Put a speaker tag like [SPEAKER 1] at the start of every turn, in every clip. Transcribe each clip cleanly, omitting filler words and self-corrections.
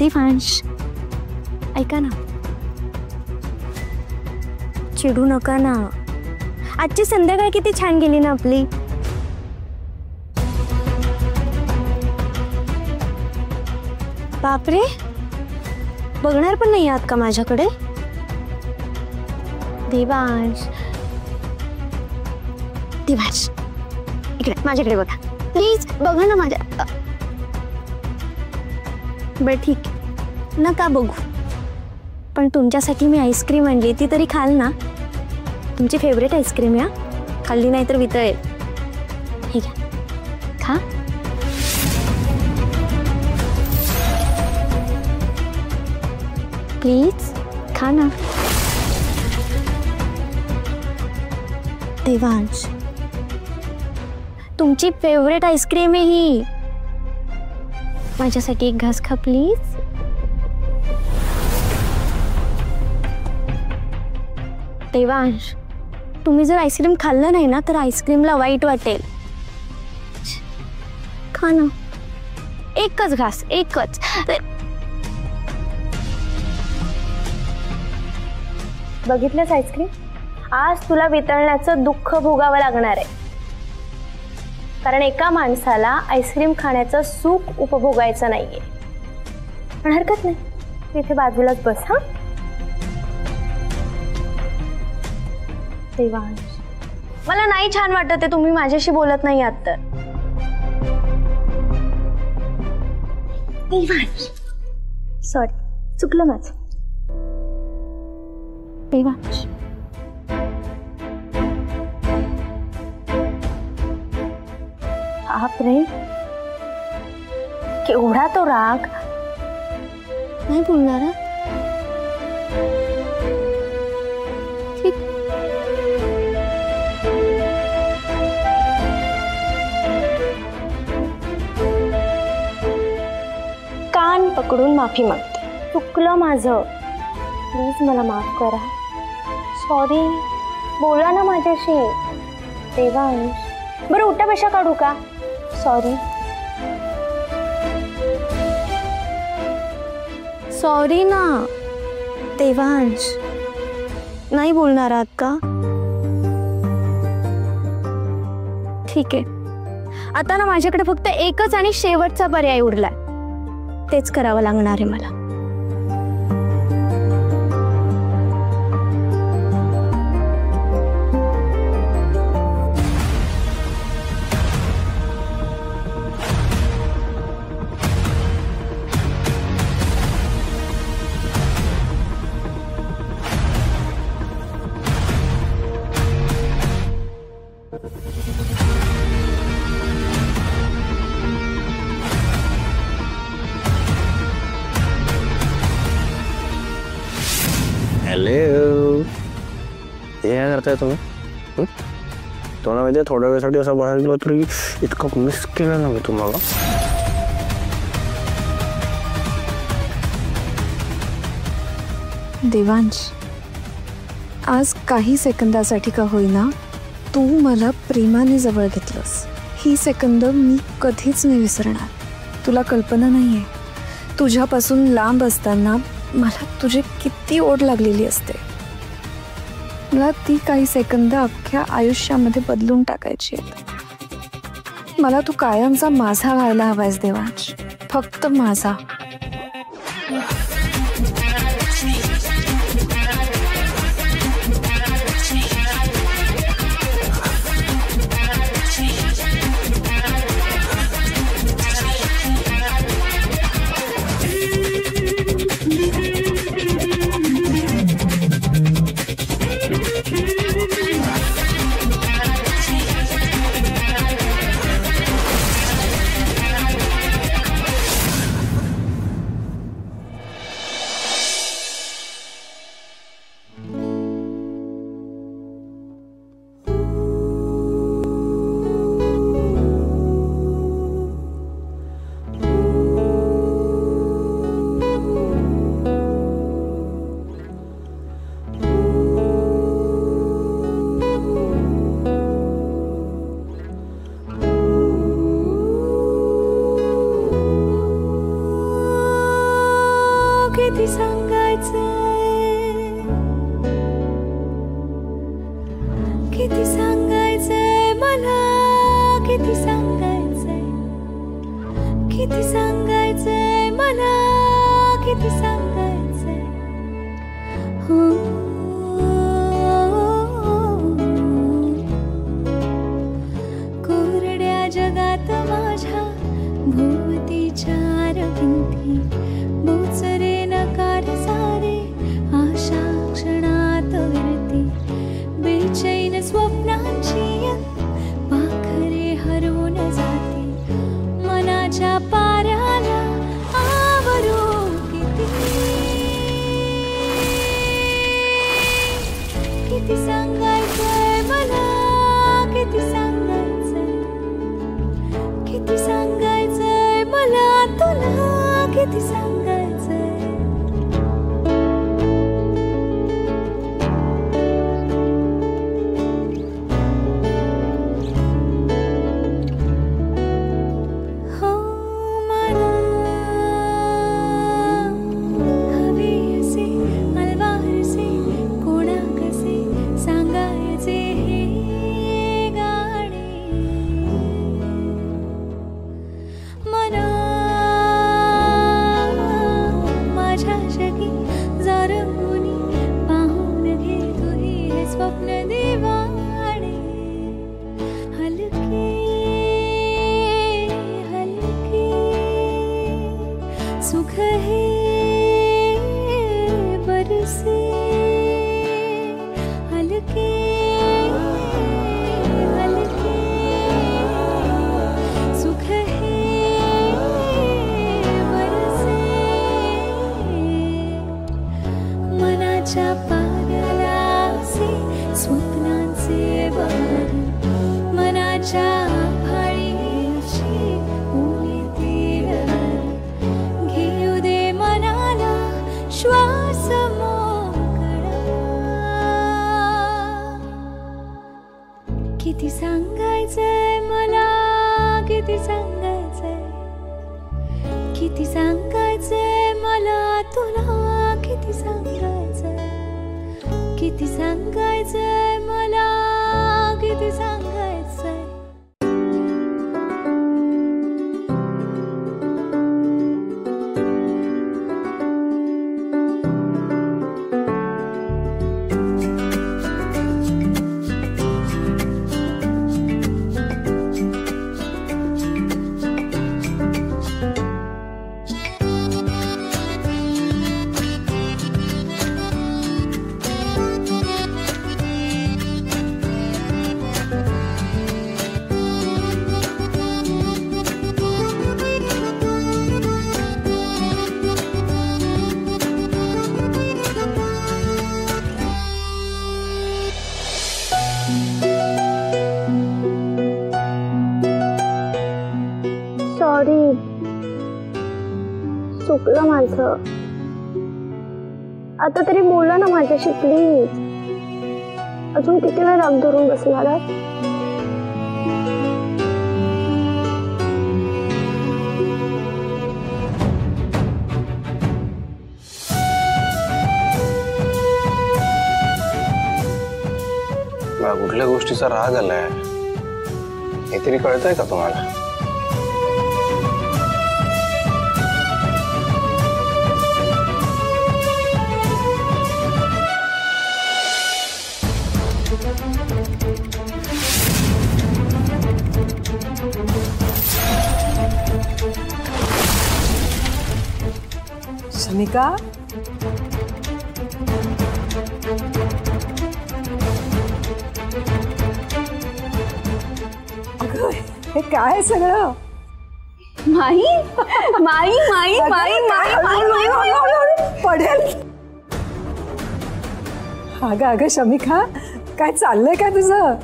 [SPEAKER 1] देवांश ऐका ना, चिडू नका ना. आजची संध्याकाळ किती छान गेली ना आपली. बापरे, बघणार पण नाही आहात का माझ्याकडे? देवांश देवांश इकडे माझ्याकडे बघा प्लीज, बघा ना माझ्या. बरं ठीक नका बघू, पण तुमच्यासाठी मी आईस्क्रीम आणली, ती तरी खाल ना. तुमची फेवरेट आईस्क्रीम या, खाल्ली नाही तर वितळेल. हे घ्या खा. प्लीज खा ना. देवांश तुमची फेवरेट आईस्क्रीम आहे ही, माझ्यासाठी एक घास खा प्लीज. देवांश तुम्ही जर आईस्क्रीम खाल्लं नाही ना तर आईस्क्रीमला वाईट वाटेल. खा ना, एकच घास, एकच. बघितलंस आईस्क्रीम, आज तुला वितळण्याचं दुःख भोगावं लागणार आहे, कारण एका माणसाला आईस्क्रीम खाण्याचं सुख उपभोगायचं नाहीये. पण हरकत नाही, तिथे बाजूलाच बस. हा देवांश मला नाही छान वाटत आहे तुम्ही माझ्याशी बोलत नाही आहात तर. देवांश सॉरी, चुकलं माझं. देवांश बापरे, केवढा तो राग. नाही बोलणार. ठीक. कान पकडून माफी मागते, चुकलं माझं, प्लीज मला माफ करा. सॉरी, बोला ना माझ्याशी. देवांश बरं उठा, पेशा काढू का? सॉरी सॉरी ना. देवांश नाही बोलणार आहात का? ठीक आहे, आता ना माझ्याकडे फक्त एकच आणि शेवटचा पर्याय उरलाय, तेच करावं लागणार आहे मला.
[SPEAKER 2] हॅलो, हे काय करताय तुम्ही? तुम्हाला माहिती आहे थोड्या वेळासाठी असं बाहेर गेलो तरी इतकं मिस केलं ना मी तुम्हाला.
[SPEAKER 3] देवांश आज काही सेकंदासाठी का होईना तू मला प्रेमाने जवळ घेतलंस. ही सेकंद मी कधीच नाही विसरणार. तुला कल्पना नाहीये, तुझ्यापासून लांब असताना मला तुझी किती ओढ लागलेली असते. मला ती काही सेकंद अख्ख्या आयुष्यामध्ये बदलून टाकायची आहेत. मला तू कायमचा माझा व्हायला हवायस देवांश, फक्त माझा.
[SPEAKER 4] किती सांगायचंय मला, किती सांगायचंय, किती सांगायचंय मला तुला, किती सांगायचंय. हो मला हवे असे अलवारसे कोणा कसे सांगायचे हे गाणे. मना माझ्या जगी जारवूनी पाहून घे तुही हे स्वप्न दिवाणे. हलके हलके सुख है बरसे. हलके हलके सुख है बरसे. मनाच्या पागलासे स्वप्नांचे बहर, मनाच्या फाळीशी उडीतील घेऊ दे मनाला श्वास मोकळा. किती सांगायचंय मला, किती सांगायचंय, किती सांगायचंय मला तुला, किती सांगायचंय, किती सांगायचंय मला, किती सांगायचंय.
[SPEAKER 1] सॉरी, चुकलं माझं. आता तरी बोला ना माझ्याशी प्लीज. अजून किती वेळ राग धरून बसणार आहात?
[SPEAKER 2] मला कुठल्या गोष्टीचा राग आलाय हे तरी कळतंय का तुम्हाला?
[SPEAKER 5] शमिका, अगं हे काय सगळं?
[SPEAKER 3] माई माई माई माई माई
[SPEAKER 5] पडेल. अगं अगं शमिका, काय चाललंय का तुझं?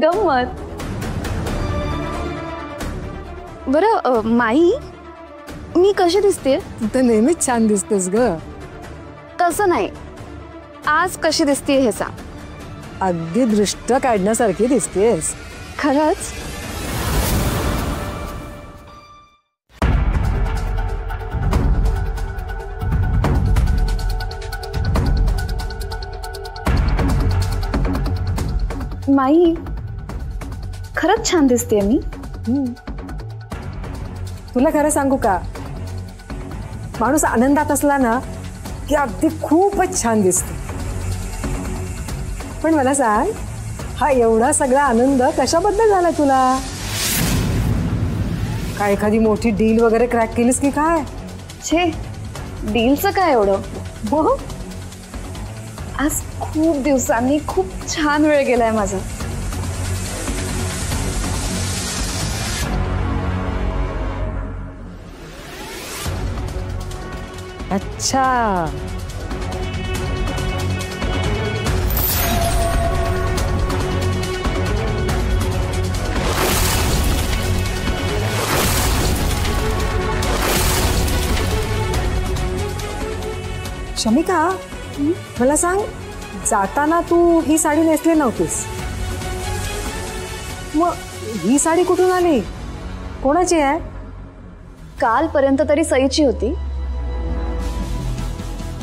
[SPEAKER 3] गंमत. बरं माई, मी कशी दिसते?
[SPEAKER 5] तू तर नेहमीच छान दिसतेस ग.
[SPEAKER 3] तसं नाही, आज कशी दिसते हे सांग.
[SPEAKER 5] अगदी दृष्ट काढण्यासारखी दिसतेस.
[SPEAKER 3] खरंच? माई, खरंच छान दिसते मी.
[SPEAKER 5] तुला खरं सांगू का, माणूस आनंदात असला ना की अगदी खूपच छान दिसतो. पण मला सांग, हा एवढा सगळा आनंद कशाबद्दल झाला तुला? काय एखादी मोठी डील वगैरे क्रॅक केलीस की काय?
[SPEAKER 3] छे, डीलचं काय एवढं?
[SPEAKER 5] हो,
[SPEAKER 3] आज खूप दिवसांनी खूप छान वेळ गेलाय माझा.
[SPEAKER 5] अच्छा, शमिका, मला सांग, जाताना तू ही साडी नेसली नव्हतीस, मग ही साडी कुठून आली? कोणाची आहे?
[SPEAKER 3] कालपर्यंत तरी सईची होती,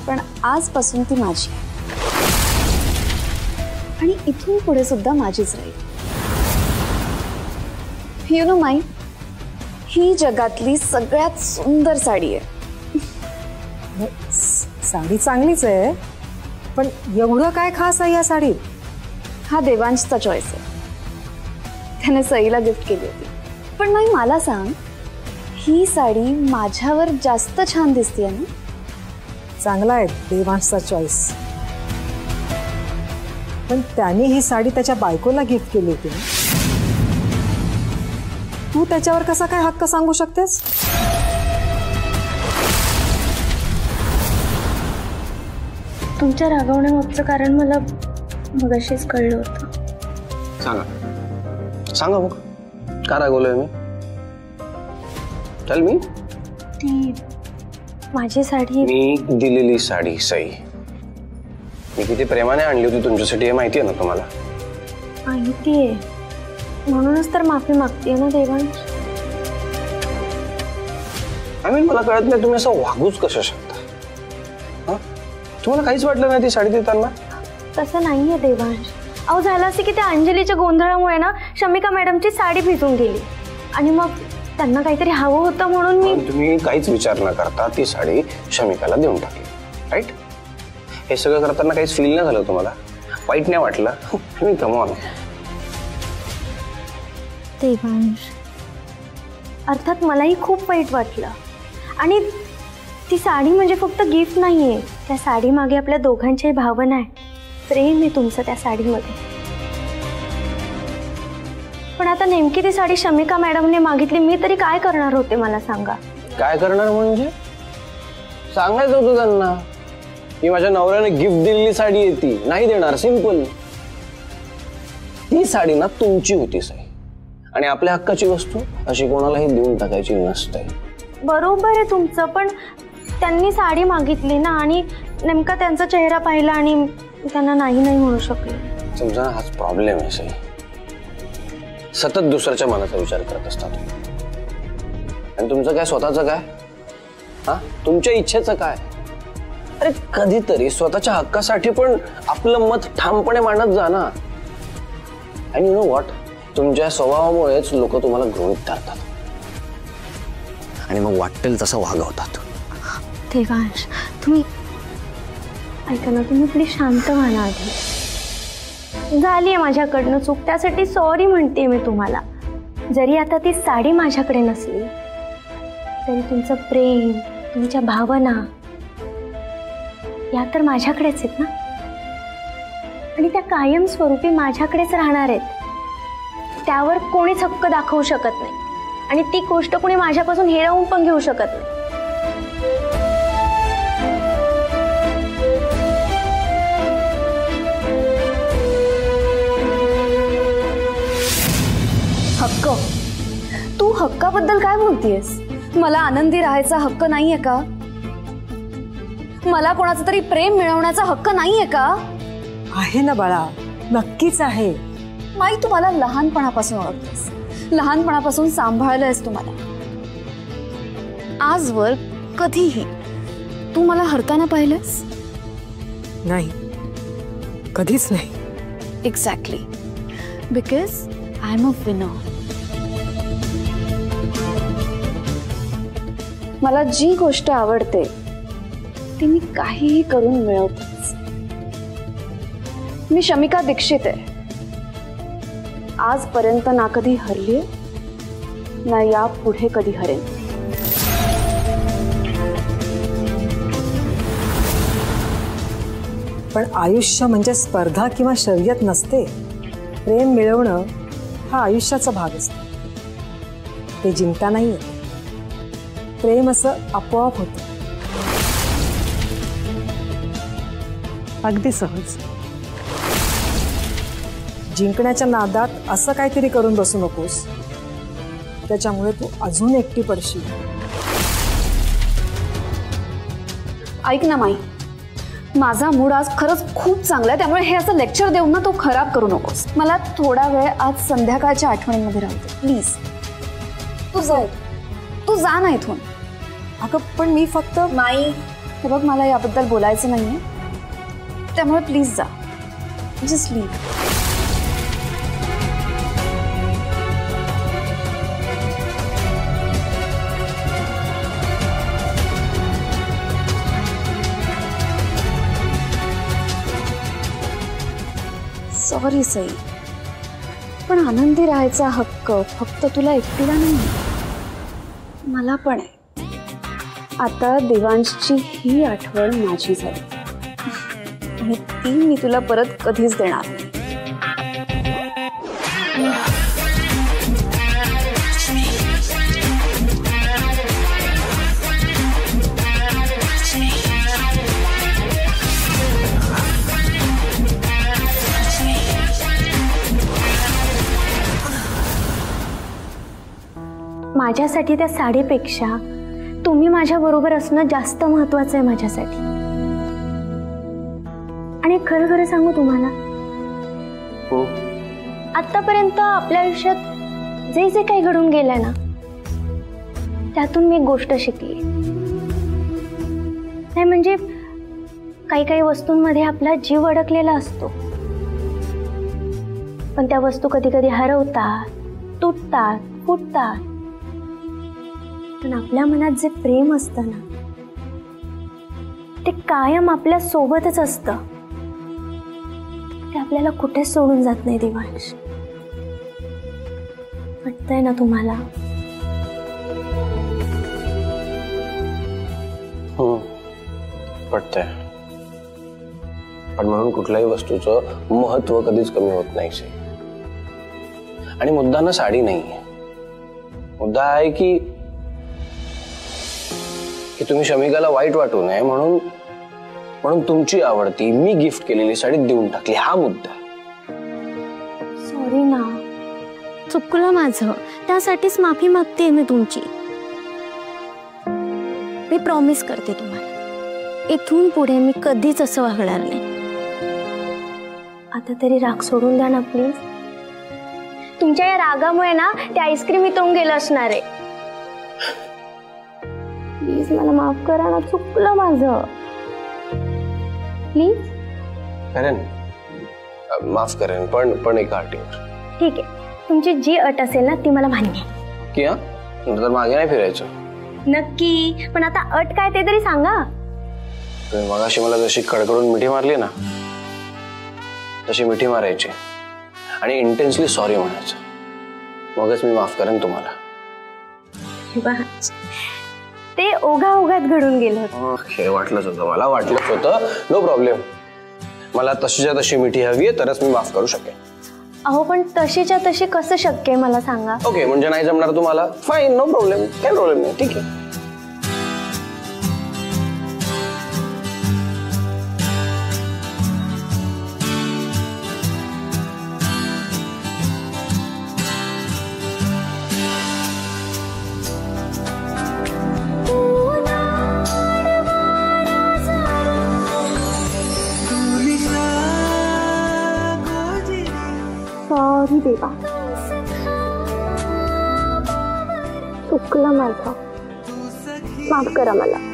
[SPEAKER 3] पण आजपासून ती माझी आहे. आणि इथून पुढे सुद्धा माझीच राहील. यू नो माई, ही जगातली सगळ्यात सुंदर साडी आहे.
[SPEAKER 5] साडी चांगलीच आहे, पण एवढं काय खास आहे या साडीत?
[SPEAKER 3] हा देवांशचा चॉईस आहे. त्याने सईला गिफ्ट केली होती. पण नाही, मला सांग, ही साडी माझ्यावर जास्त छान दिसतेय ना?
[SPEAKER 5] चांगला आहे देवांशचा चॉईस, पण त्याने ही साडी त्याच्या बायकोला गिफ्ट केली होती ना. तू त्याच्यावर कसा काय हक्क सांगू शकतेस?
[SPEAKER 1] तुमच्या रागवण्यामागचं कारण मला मगाशीच कळलं होतं.
[SPEAKER 2] सांगा सांगा मग, का रागवलोय मी? चल, मी
[SPEAKER 1] ती माझी साडी,
[SPEAKER 2] मी दिलेली साडी सई, मी किती प्रेमाने आणली होती तुमच्यासाठी हे माहिती आहे ना तुम्हाला?
[SPEAKER 1] माहितीये, म्हणूनच तर माफी मागतेय ना देवांश.
[SPEAKER 2] मला कळत नाही तुम्ही असं वागूच कसं शकता? तुम्हाला काहीच वाटलं नाही ती साडी देताना?
[SPEAKER 1] तसं नाहीये देवांश. अहो, झालं असं की त्या अंजलीच्या गोंधळामुळे ना शमिका मॅडमची साडी भिजून गेली, आणि मग त्यांना काहीतरी हवं होतं म्हणून मी.
[SPEAKER 2] तुम्ही काहीच विचार न करता ती साडी शमिकाला देऊन टाकली, राईट? हे सगळं करताना काहीच फील नाही झालं तुम्हाला? वाईट नाही वाटलं? मी कमवलं
[SPEAKER 1] देवांश. अर्थात मलाही खूप वाईट वाटलं, आणि ती साडी म्हणजे फक्त गिफ्ट नाहीये, त्या साडी मागे आपल्या दोघांच्याही भावना आहे, प्रेम आहे तुमचं त्या साडीमध्ये. पण आता नेमकी ती साडी शमिका मॅडमने मागितली, मी तरी काय करणार होते मला सांगा?
[SPEAKER 2] काय करणार म्हणजे? सांगायचं होतं त्यांना की माझ्या नवऱ्याने गिफ्ट दिलेली साडी आहे, ती नाही देणार, सिंपल. ती साडी ना तुमची होती सई, आणि आपल्या हक्काची वस्तू अशी कोणालाही देऊन टाकायची नसते.
[SPEAKER 1] बरोबर आहे तुमचं, पण त्यांनी साडी मागितली ना, आणि नेमका त्यांचा चेहरा पाहिला आणि त्यांना नाही नाही म्हणू शकले.
[SPEAKER 2] समजा हाच प्रॉब्लेम आहे सई, सतत दुसऱ्याच्या मनाचा विचार करत असतात. आणि तुमचं काय स्वतःचं काय? हा, तुमच्या इच्छेचं काय? अरे कधीतरी स्वतःच्या हक्कासाठी पण आपलं मत ठामपणे मांडत जा ना. अँड यू नो व्हॉट, तुमच्या स्वभावामुळेच लोक तुम्हाला गृहीत धरतात आणि मग वाटेल तसं वागवतात.
[SPEAKER 1] देवांश, तुम्ही ऐका ना, तुम्ही प्लीज शांत व्हा ना. आधी झाली आहे माझ्याकडनं चूक, त्यासाठी सॉरी म्हणते मी तुम्हाला. जरी आता ती साडी माझ्याकडे नसली तरी तुमचं प्रेम, तुमच्या भावना या तर माझ्याकडेच आहेत ना, आणि त्या कायमस्वरूपी माझ्याकडेच राहणार आहेत. त्यावर कोणीच हक्क दाखवू शकत नाही, आणि ती गोष्ट कोणी माझ्यापासून हिरावून पण घेऊ शकत नाही.
[SPEAKER 3] हक्क? तू हक्काबद्दल काय बोलतेयस? मला आनंदी राहायचा हक्क नाहीये का? मला कोणाचं तरी प्रेम मिळवण्याचा हक्क नाहीये का?
[SPEAKER 5] आहे ना बाळा, नक्कीच आहे.
[SPEAKER 3] माई, तू मला लहानपणापासून ओळखतेस, लहानपणापासून सांभाळलंयस तू मला. आजवर कधीही तू मला हरताना पाहिलंस?
[SPEAKER 5] नाही, कधीच नाही.
[SPEAKER 3] Exactly, because I am a winner. मला जी गोष्ट आवडते ती मी काहीही करून मिळवतेच. मी शमिका दीक्षित आहे. आजपर्यंत ना कधी हरलीये, ना यापुढे कधी हरेन.
[SPEAKER 5] पण आयुष्य म्हणजे स्पर्धा किंवा शर्यत नसते. प्रेम मिळवणं हा आयुष्याचा भाग असतो, ते जिंकता नाही येत. प्रेम असं आपोआप होतं, अगदी सहज. जिंकण्याच्या नादात असं काहीतरी करून बसू नकोस, त्याच्यामुळे तू अजून एकटी पडशील.
[SPEAKER 3] ऐक ना माई, माझा मूड आज खरंच खूप चांगला आहे, त्यामुळे हे असं लेक्चर देऊन ना तो खराब करू नकोस. मला थोडा वेळ आज संध्याकाळच्या आठवणीमध्ये राहू दे प्लीज. तू जा ना इथून.
[SPEAKER 5] अगं पण मी फक्त
[SPEAKER 3] नाही, हे बघ मला याबद्दल बोलायचं नाहीये, त्यामुळे प्लीज जा. Just leave. सॉरी सई, पण आनंदी राहायचा हक्क फक्त तुला एकटीला नाही, मला पण आहे. आता देवांशची ही आठवण माझी झाली आणि ती मी तुला परत कधीच देणार नाही.
[SPEAKER 1] माझ्यासाठी त्या साडीपेक्षा तुम्ही माझ्या बरोबर असणं जास्त महत्वाचं आहे माझ्यासाठी. आणि खरं खरं सांगू तुम्हाला, आतापर्यंत आपल्या आयुष्यात जे जे काही घडून गेलंय ना, त्यातून मी एक गोष्ट शिकली. नाही म्हणजे काही काही वस्तूंमध्ये आपला जीव अडकलेला असतो, पण त्या वस्तू कधी कधी हरवतात, तुटतात, फुटतात. पण आपल्या मनात जे प्रेम असतं ना, ते कायम आपल्या सोबतच असतं. ते आपल्याला कुठेच सोडून जात नाही देवांश. वाटतंय ना तुम्हाला?
[SPEAKER 2] वाटतंय. पण म्हणून कुठल्याही वस्तूचं महत्व कधीच कमी होत नाही. आणि मुद्दा ना साडी नाहीये, मुद्दा आहे की तुम्ही शमिकाला वाईट वाटू नये म्हणून तुमची आवडती मी गिफ्ट केलेली साडी देऊन टाकली, हा मुद्दा.
[SPEAKER 1] सॉरी ना, चुकलं माझं. त्यासाठीच माफी मागते मी तुमची. मी प्रॉमिस करते तुम्हाला, इथून पुढे मी कधीच असं वागणार नाही. आता तरी राग सोडून द्या ना प्लीज. तुमच्या या रागामुळे ना ते आईस्क्रीम वितळून गेलं असणार आहे. प्लीज मला माफ करा ना, चुकलं माझं. प्लीज.
[SPEAKER 2] करेन, माफ करेन, पण एका अटीवर.
[SPEAKER 1] ठीक आहे, तुमची जी अट असेल ना ती मला मान्य आहे.
[SPEAKER 2] की नंतर मागे नाही फिरायचं.
[SPEAKER 1] नक्की, पण आता अट काय ते तरी सांगा.
[SPEAKER 2] तुम्ही मगाशी मला जशी कडकडून मिठी मारली ना, तशी मिठी मारायची आणि इंटेन्सली सॉरी म्हणायचं. मगच मी माफ करेन तुम्हाला.
[SPEAKER 1] ते ओघाओघात घडून गेलं.
[SPEAKER 2] ओके, वाटलंच होतं मला, वाटलंच होतं. No problem. मला तशीच्या तशी मिठी हवी आहे, तरच मी माफ करू शकेन.
[SPEAKER 1] अहो पण तशीच्या तशी कसं शक्य आहे मला सांगा.
[SPEAKER 2] ओके, म्हणजे नाही जमणार तुम्हाला? फाईन, नो प्रॉब्लेम, काही प्रॉब्लेम नाही. ठीक आहे.
[SPEAKER 1] सॉरी देवा, चुकलं माझं, माफ करा मला.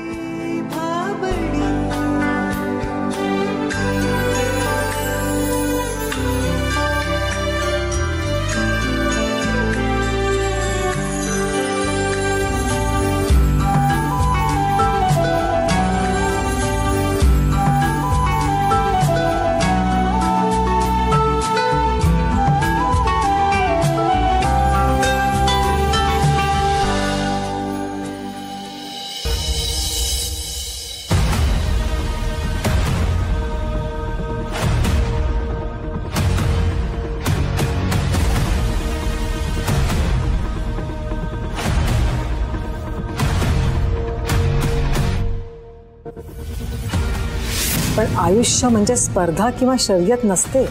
[SPEAKER 5] पण आयुष्य म्हणजे स्पर्धा किंवा शर्यत नसते.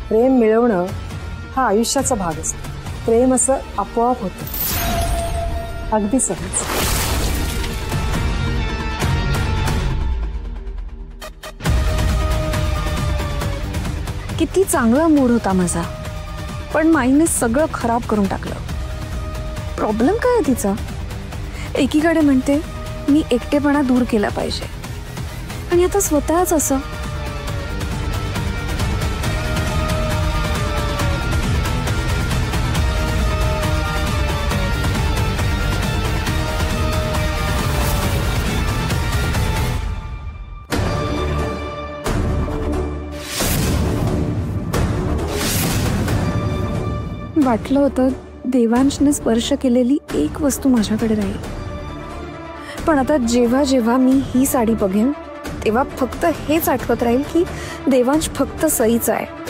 [SPEAKER 5] प्रेम मिळवणं हा आयुष्याचा भाग असतो. प्रेम असं आपोआप होतं, अगदी सहज.
[SPEAKER 3] किती चांगला मूड होता माझा, पण माईने सगळं खराब करून टाकलं. प्रॉब्लेम काय आहे तिचा? एकीकडे म्हणते मी एकटेपणा दूर केला पाहिजे, आणि आता स्वतःच असं. वाटलं होतं देवांशने स्पर्श केलेली एक वस्तू माझ्याकडे राहील, पण आता जेव्हा जेव्हा मी ही साडी बघेन तेव्हा फक्त हेच आठवत राहील की देवांश फक्त सईचा आहे.